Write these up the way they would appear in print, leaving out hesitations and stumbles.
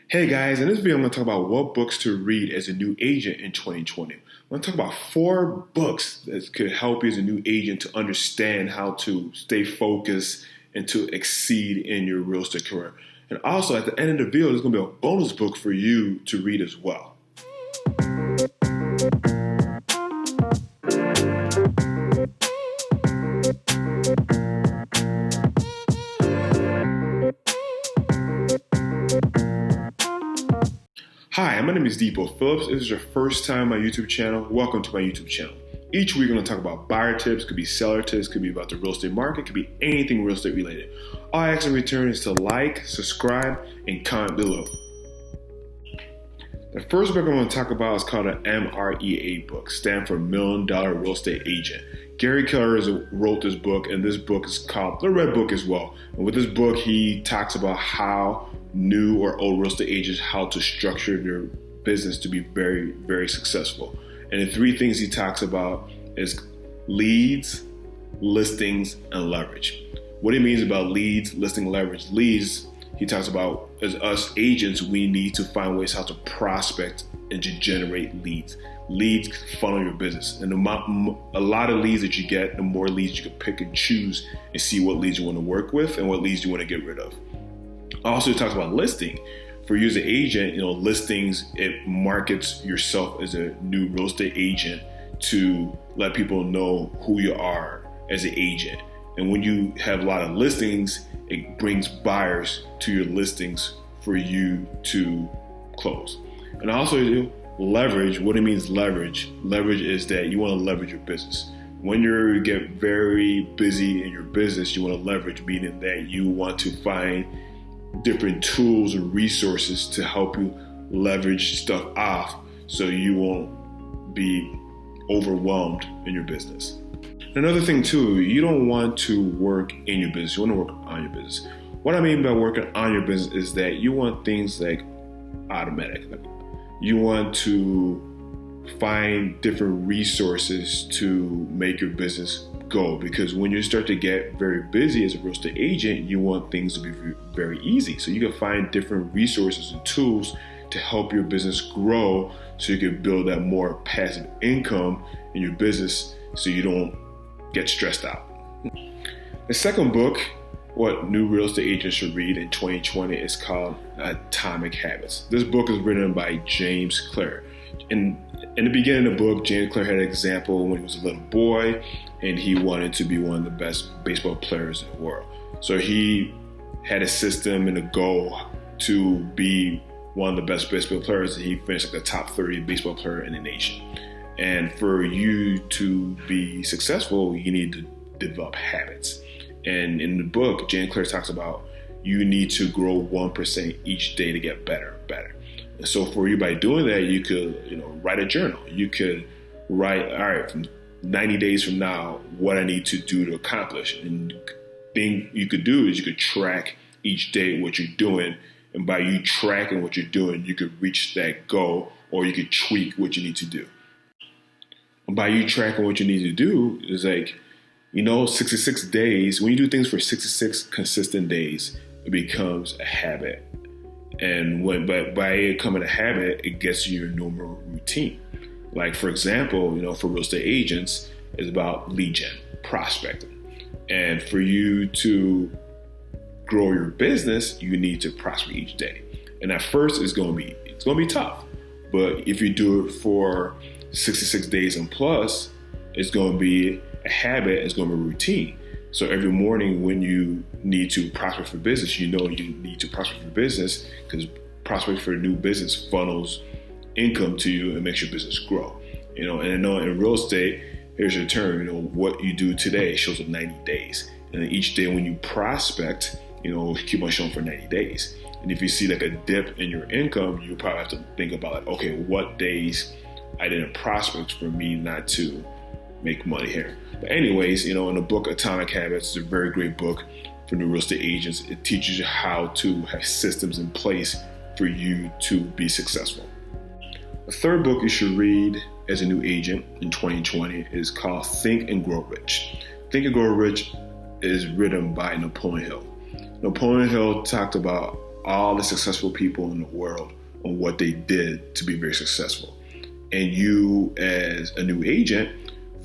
Hey guys, in this video I'm going to talk about what books to read as a new agent in 2020. I'm going to talk about 4 books that could help you as a new agent to understand how to stay focused and to exceed in your real estate career. And also at the end of the video, there's going to be a bonus book for you to read as well. Hi, my name is Depot Phillips. If this is your first time on my YouTube channel, welcome to my YouTube channel. Each week we're going to talk about buyer tips, could be seller tips, could be about the real estate market, could be anything real estate related. All I ask in return is to like, subscribe, and comment below. The first book I'm going to talk about is called an MREA book, stand for $1 Million Real Estate Agent. Gary Keller wrote this book, and this book is called The Red Book as well. And with this book, he talks about how new or old real estate agents, how to structure their business to be very, very successful. And the 3 things he talks about is leads, listings, and leverage. What he means about leads, listing, leverage. Leads, he talks about as us agents, we need to find ways how to prospect and to generate leads. Leads funnel your business. And a lot of leads that you get, the more leads you can pick and choose and see what leads you want to work with and what leads you want to get rid of. Also, it talks about listing. For you as an agent, listings, it markets yourself as a new real estate agent to let people know who you are as an agent. And when you have a lot of listings, it brings buyers to your listings for you to close. And also leverage, what it means leverage. Leverage is that you want to leverage your business. When you get very busy in your business, you want to leverage, meaning that you want to find different tools and resources to help you leverage stuff off so you won't be overwhelmed in your business. Another thing too, you don't want to work in your business, you want to work on your business. What I mean by working on your business is that you want things like automatic. You want to find different resources to make your business go, because when you start to get very busy as a real estate agent, you want things to be very easy. So you can find different resources and tools to help your business grow so you can build that more passive income in your business so you don't get stressed out. The second book, what new real estate agents should read in 2020, is called Atomic Habits. This book is written by James Clear. In the beginning of the book, James Clear had an example when he was a little boy and he wanted to be one of the best baseball players in the world. So he had a system and a goal to be one of the best baseball players, and he finished like the top 30 baseball player in the nation. And for you to be successful, you need to develop habits. And in the book, James Clear talks about you need to grow 1% each day to get better. And so for you, by doing that, you could, write a journal. You could write, all right, from 90 days from now, what I need to do to accomplish. And the thing you could do is you could track each day what you're doing. And by you tracking what you're doing, you could reach that goal, or you could tweak what you need to do. And by you tracking what you need to do is 66 days, when you do things for 66 consistent days, it becomes a habit. And by it becoming a habit, it gets you your normal routine. Like, for example, for real estate agents, it's about lead gen, prospecting. And for you to grow your business, you need to prospect each day. And at first, it's going to be tough. But if you do it for 66 days and plus, it's going to be a habit, it's going to be a routine. So every morning when you need to prospect for business, you need to prospect for business, because prospect for a new business funnels income to you and makes your business grow. And I know in real estate, here's your term, what you do today shows up 90 days. And then each day when you prospect, keep on showing for 90 days. And if you see like a dip in your income, you probably have to think about okay, what days I didn't prospect for me not to make money here. But anyways, in the book Atomic Habits, it's a very great book for new real estate agents. It teaches you how to have systems in place for you to be successful. The third book you should read as a new agent in 2020 is called Think and Grow Rich. Think and Grow Rich is written by Napoleon Hill. Napoleon Hill talked about all the successful people in the world on what they did to be very successful. And you, as a new agent,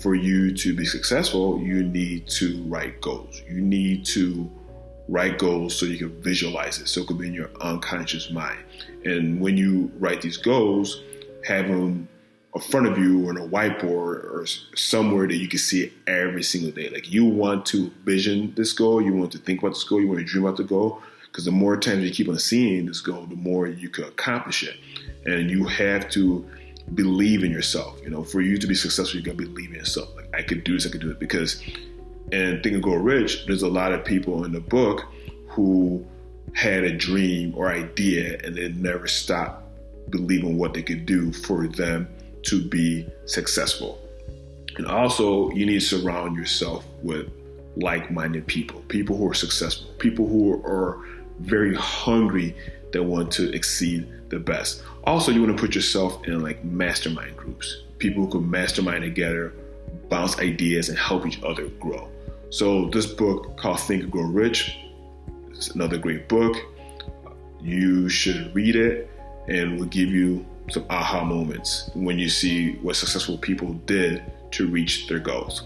for you to be successful, you need to write goals. You need to write goals so you can visualize it, so it could be in your unconscious mind. And when you write these goals, have them in front of you or on a whiteboard or somewhere that you can see it every single day. Like, you want to vision this goal, you want to think about this goal, you want to dream about the goal, because the more times you keep on seeing this goal, the more you can accomplish it. And you have to believe in yourself. For you to be successful, you got to believe in yourself. Like, I could do this, I could do it. Because in Think and Grow Rich, there's a lot of people in the book who had a dream or idea and they never stopped believing what they could do for them to be successful. And also, you need to surround yourself with like-minded people who are successful, people who are very hungry, that want to exceed the best. Also, you want to put yourself in like mastermind groups, people who can mastermind together, bounce ideas, and help each other grow. So this book called Think and Grow Rich is another great book. You should read it, and will give you some aha moments when you see what successful people did to reach their goals.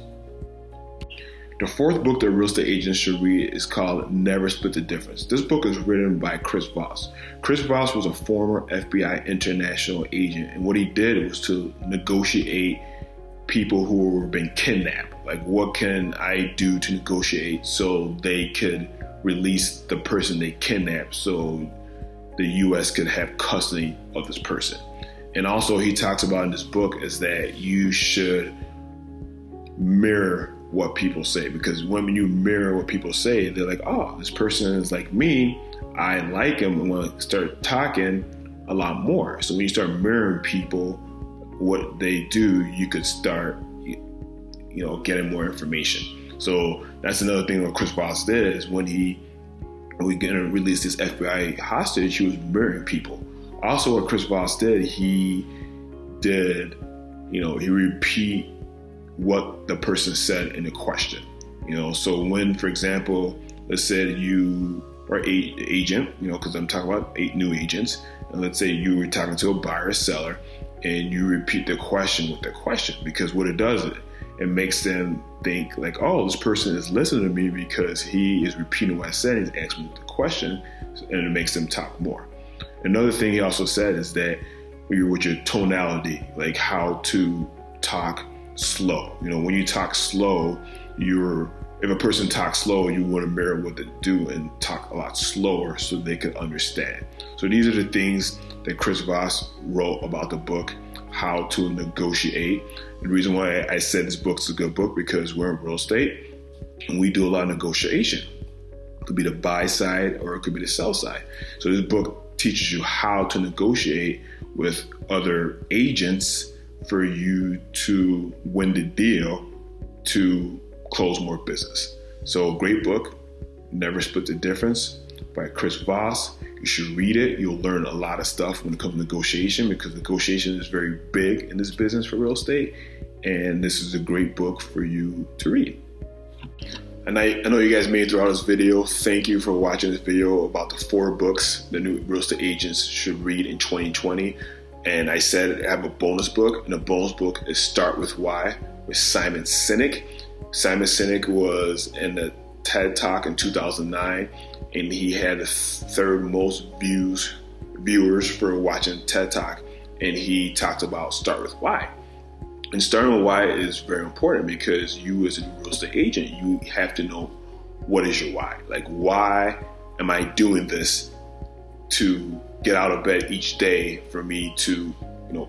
The fourth book that real estate agents should read is called Never Split the Difference. This book is written by Chris Voss. Chris Voss was a former FBI international agent, and what he did was to negotiate people who were being kidnapped. Like, what can I do to negotiate so they could release the person they kidnapped, so the U.S. could have custody of this person. And also, he talks about in this book is that you should mirror what people say, because when you mirror what people say, they're like, oh, this person is like me, I like him, and want to start talking a lot more. So when you start mirroring people, what they do, you could start, getting more information. So that's another thing what Chris Voss did is when we gonna release this FBI hostage, he was mirroring people. Also, what Chris Voss did, he repeat what the person said in the question. So when, for example, let's say you are an agent, because I'm talking about 8 new agents, and let's say you were talking to a buyer or seller, and you repeat the question with the question, because what it does, it makes them think like, oh, this person is listening to me because he is repeating what I said, he's asking me the question, and it makes them talk more. Another thing he also said is that with your tonality, like how to talk slow. When you talk slow, if a person talks slow, you want to mirror what they do and talk a lot slower so they could understand. So these are the things that Chris Voss wrote about the book, How to Negotiate. The reason why I said this book is a good book, because we're in real estate and we do a lot of negotiation. It could be the buy side or it could be the sell side. So this book teaches you how to negotiate with other agents for you to win the deal to close more business. So great book, Never Split the Difference by Chris Voss. You should read it. You'll learn a lot of stuff when it comes to negotiation, because negotiation is very big in this business for real estate. And this is a great book for you to read. And I know you guys made it throughout this video. Thank you for watching this video about the 4 books the new real estate agents should read in 2020. And I said I have a bonus book, and the bonus book is Start With Why with Simon Sinek. Simon Sinek was in the TED Talk in 2009, and he had the 3rd most viewers for watching TED Talk, and he talked about Start With Why. And starting with why is very important, because you as a real estate agent, you have to know what is your why. Like, why am I doing this to get out of bed each day for me to,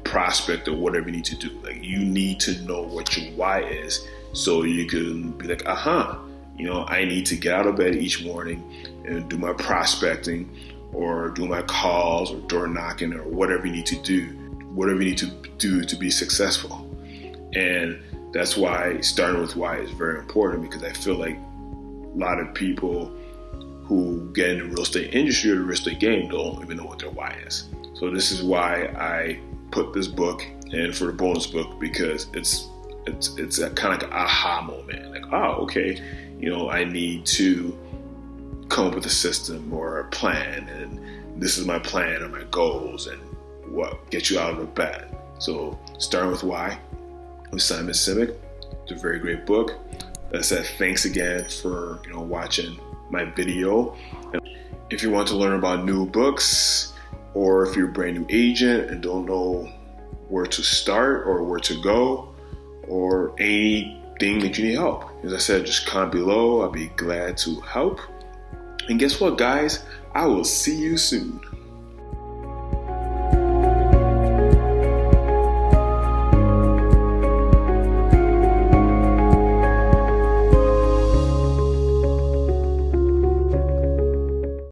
prospect or whatever you need to do? Like, you need to know what your why is so you can be like, I need to get out of bed each morning and do my prospecting or do my calls or door knocking or whatever you need to do to be successful. And that's why starting with why is very important, because I feel like a lot of people who get in the real estate industry or the real estate game don't even know what their why is. So this is why I put this book in for the bonus book, because it's a kind of like an aha moment. Like, oh, okay, I need to come up with a system or a plan, and this is my plan and my goals and what get you out of the bed. So starting with why with Simon Sinek. It's a very great book. As I said, thanks again for watching my video. And if you want to learn about new books, or if you're a brand new agent and don't know where to start or where to go, or anything that you need help, as I said, just comment below. I'll be glad to help. And guess what, guys? I will see you soon.